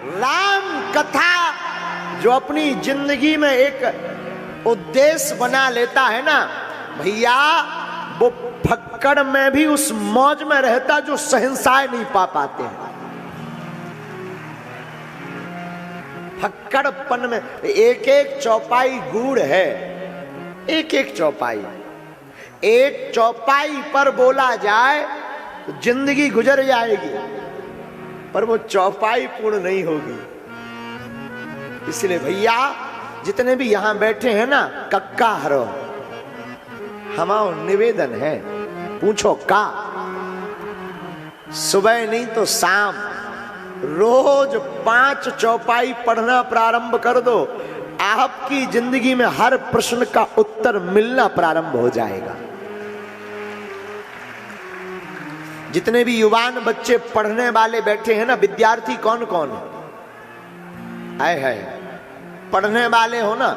राम कथा जो अपनी जिंदगी में एक उद्देश्य बना लेता है ना भैया, वो फक्कड़ में भी उस मौज में रहता जो शहंशाह नहीं पा पाते हैं। फक्कड़पन में एक एक चौपाई गूढ़ है, एक एक चौपाई, एक चौपाई पर बोला जाए तो जिंदगी गुजर जाएगी, पर वो चौपाई पूर्ण नहीं होगी। इसलिए भैया जितने भी यहां बैठे हैं ना, कक्का हरो, हमारा निवेदन है, पूछो का, सुबह नहीं तो शाम रोज 5 चौपाई पढ़ना प्रारंभ कर दो, आपकी जिंदगी में हर प्रश्न का उत्तर मिलना प्रारंभ हो जाएगा। जितने भी युवान बच्चे पढ़ने वाले बैठे हैं ना, विद्यार्थी कौन कौन आए है, पढ़ने वाले हो ना,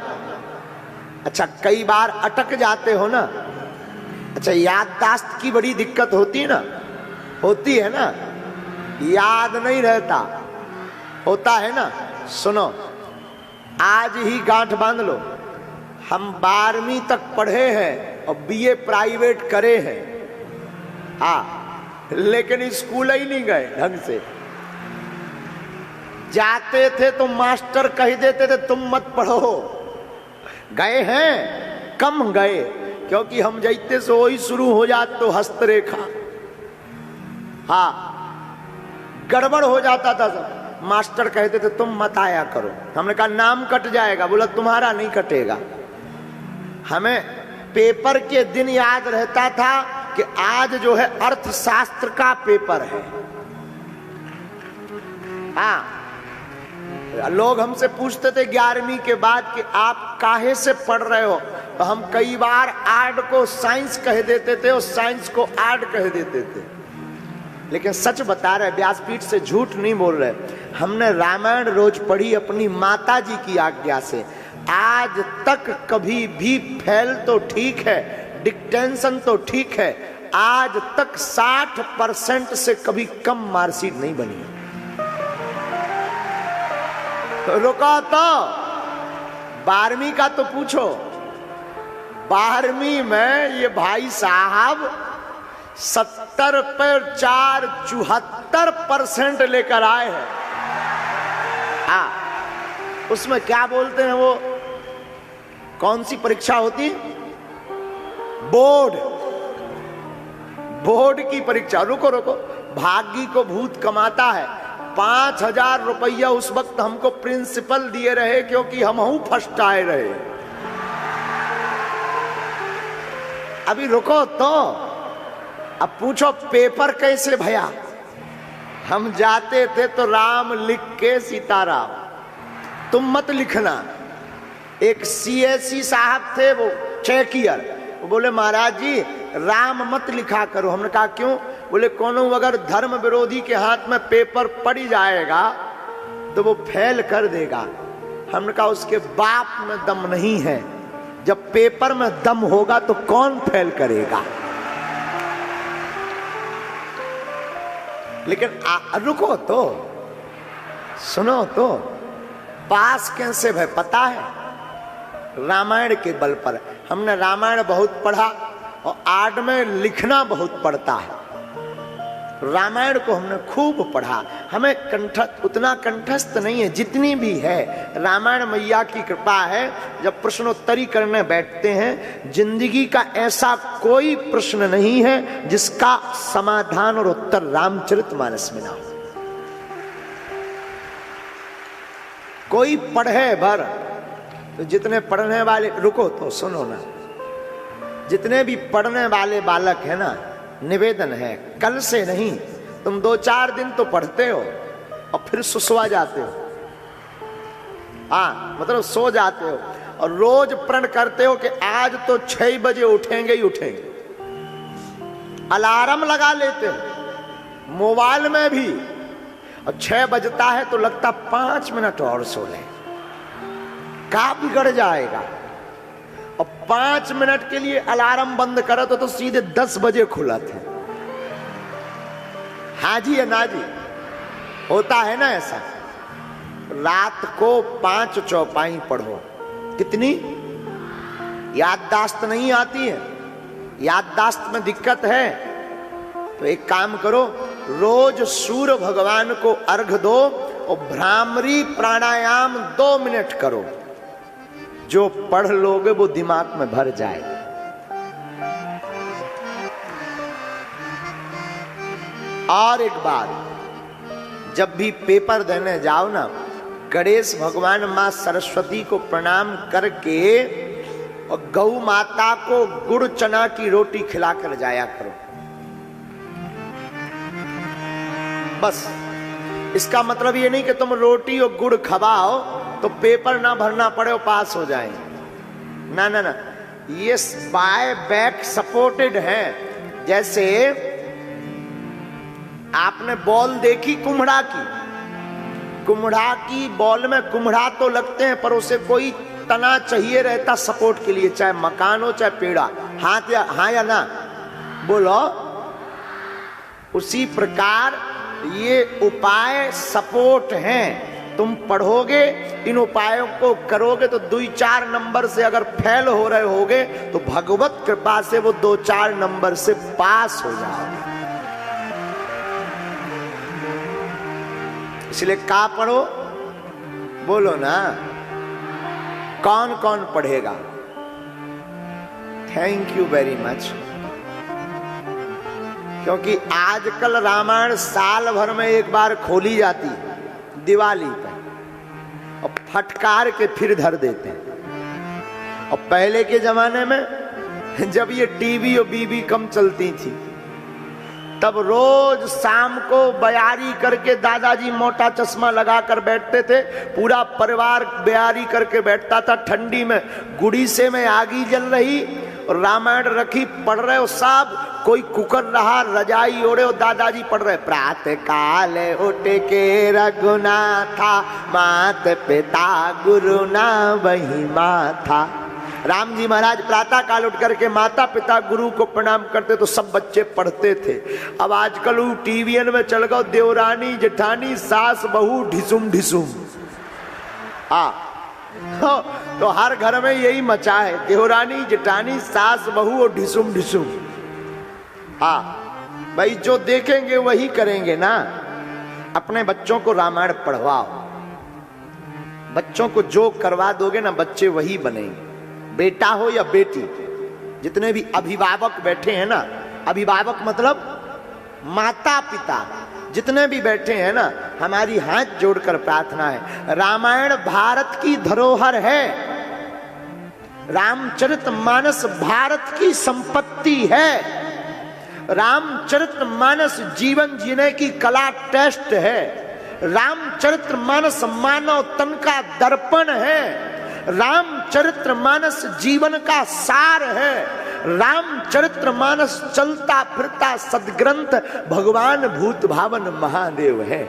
अच्छा कई बार अटक जाते हो ना, अच्छा याददाश्त की बड़ी दिक्कत होती है ना, होती है ना, याद नहीं रहता, होता है ना। सुनो, आज ही गांठ बांध लो, हम 12वीं तक पढ़े हैं और बीए प्राइवेट करे हैं, लेकिन स्कूल ही नहीं गए ढंग से। जाते थे तो मास्टर कह देते थे तुम मत पढ़ो, गए हैं कम गए, क्योंकि हम जाते से वही शुरू हो जाते तो हस्तरेखा, गड़बड़ हो जाता था सब। मास्टर कहते थे तुम मत आया करो, हमने कहा नाम कट जाएगा, बोला तुम्हारा नहीं कटेगा। हमें पेपर के दिन याद रहता था कि आज जो है अर्थशास्त्र का पेपर है। लोग हमसे पूछते थे 11वीं के बाद कि आप काहे से पढ़ रहे हो, तो हम कई बार आर्ट को साइंस कह देते थे और साइंस को आर्ट कह देते थे, लेकिन सच बता रहे, व्यासपीठ से झूठ नहीं बोल रहे। हमने रामायण रोज पढ़ी अपनी माता जी की आज्ञा से, आज तक कभी भी फेल तो ठीक है, डिक्टेंशन तो ठीक है, आज तक 60% से कभी कम मार्कशीट नहीं बनी है। रुका तो 12वीं का तो पूछो, 12वीं में ये भाई साहब 70 पर 4 74% लेकर आए हैं। उसमें क्या बोलते हैं, वो कौन सी परीक्षा होती, बोर्ड की परीक्षा। रुको रुको, भाग्य को भूत कमाता है। 5000 रुपया उस वक्त हमको प्रिंसिपल दिए रहे, क्योंकि हम फर्स्ट आए रहे। अभी रुको तो, अब पूछो पेपर कैसे भया। हम जाते थे तो राम लिख के सीताराम, तुम मत लिखना। एक सीएससी साहब थे, वो चेकियर, वो बोले महाराज जी राम मत लिखा करो। हमने कहा क्यों? बोले कोनो अगर धर्म विरोधी के हाथ में पेपर पड़ जाएगा तो वो फेल कर देगा। हमने कहा उसके बाप में दम नहीं है, जब पेपर में दम होगा तो कौन फेल करेगा। लेकिन रुको तो, सुनो तो, पास कैसे भाई पता है? रामायण के बल पर। हमने रामायण बहुत पढ़ा और आर्ट में लिखना बहुत पड़ता है। रामायण को हमने खूब पढ़ा, हमें कंठस्थ उतना कंठस्थ नहीं है, जितनी भी है रामायण मैया की कृपा है। जब प्रश्नोत्तरी करने बैठते हैं, जिंदगी का ऐसा कोई प्रश्न नहीं है जिसका समाधान और उत्तर रामचरितमानस में ना हो। कोई पढ़े भर तो जितने पढ़ने वाले, रुको तो सुनो ना, जितने भी पढ़ने वाले बालक है ना, निवेदन है कल से नहीं, तुम 2-4 दिन तो पढ़ते हो और फिर सुसवा जाते हो, मतलब सो जाते हो, और रोज प्रण करते हो कि आज तो 6 बजे उठेंगे ही उठेंगे। अलार्म लगा लेते हो मोबाइल में भी, और 6 बजता है तो लगता 5 मिनट और सो ले, का बिगड़ जाएगा। और 5 मिनट के लिए अलार्म बंद करो तो सीधे 10 बजे खुला थे। हाँ जी या ना जी, होता है ना ऐसा। रात को 5 चौपाई पढ़ो। कितनी? याददाश्त नहीं आती है, याददाश्त में दिक्कत है तो एक काम करो, रोज सूर्य भगवान को अर्घ दो और भ्रामरी प्राणायाम 2 मिनट करो। जो पढ़ लोगे वो दिमाग में भर जाए। और एक बात, जब भी पेपर देने जाओ ना, गणेश भगवान मां सरस्वती को प्रणाम करके और गौ माता को गुड़ चना की रोटी खिलाकर जाया करो। बस इसका मतलब ये नहीं कि तुम रोटी और गुड़ खवाओ तो पेपर ना भरना पड़े और पास हो जाए। ना ना ना, ये बाय बैक सपोर्टेड है। जैसे आपने बॉल देखी कुम्हड़ा की बॉल में कुम्हड़ा तो लगते हैं पर उसे कोई तना चाहिए रहता सपोर्ट के लिए, चाहे मकान हो चाहे पेड़ा। हाँ या ना बोलो। उसी प्रकार ये उपाय सपोर्ट हैं। तुम पढ़ोगे, इन उपायों को करोगे तो 2-4 नंबर से अगर फेल हो रहे होगे तो भगवत कृपा से वो 2-4 नंबर से पास हो जाओगे। इसलिए का पढ़ो, बोलो ना, कौन कौन पढ़ेगा? Thank you very much. क्योंकि आजकल रामायण साल भर में एक बार खोली जाती है, दिवाली पे, और फटकार के फिर धर देते हैं। और पहले के जमाने में जब ये टीवी और बीबी कम चलती थी, तब रोज शाम को बयारी करके दादाजी मोटा चश्मा लगा कर बैठते थे, पूरा परिवार बयारी करके बैठता था। ठंडी में गुड़ीसे में आगी जल रही और रामायण रखी, पढ़ रहे हो सब, कोई कुकर रहा, रजाई ओढ़े और दादाजी पढ़ रहे, प्रातः काल उठ के रघुनाथा, मात पिता गुरु ना वही माथा। राम जी महाराज प्रातः काल उठ करके माता पिता गुरु को प्रणाम करते तो सब बच्चे पढ़ते थे। अब आजकल वो टीवीएन में चल गओ, देवरानी जेठानी सास बहू ढिसुम ढिसुम। तो हर घर में यही मचा है, देवरानी जेठानी सास बहू और ढिसुम ढिसुम। भाई जो देखेंगे वही करेंगे ना। अपने बच्चों को रामायण पढ़वाओ, बच्चों को जो करवा दोगे ना बच्चे वही बनेंगे। बेटा हो या बेटी, जितने भी अभिभावक बैठे हैं ना, अभिभावक मतलब माता पिता, जितने भी बैठे हैं ना, हमारी हाथ जोड़कर प्रार्थना है, रामायण भारत की धरोहर है, रामचरितमानस भारत की संपत्ति है, रामचरितमानस जीवन जीने की कला टेस्ट है, रामचरितमानस मानव तन का दर्पण है, रामचरितमानस जीवन का सार है, रामचरितमानस चलता फिरता सदग्रंथ भगवान भूत भावन महादेव है।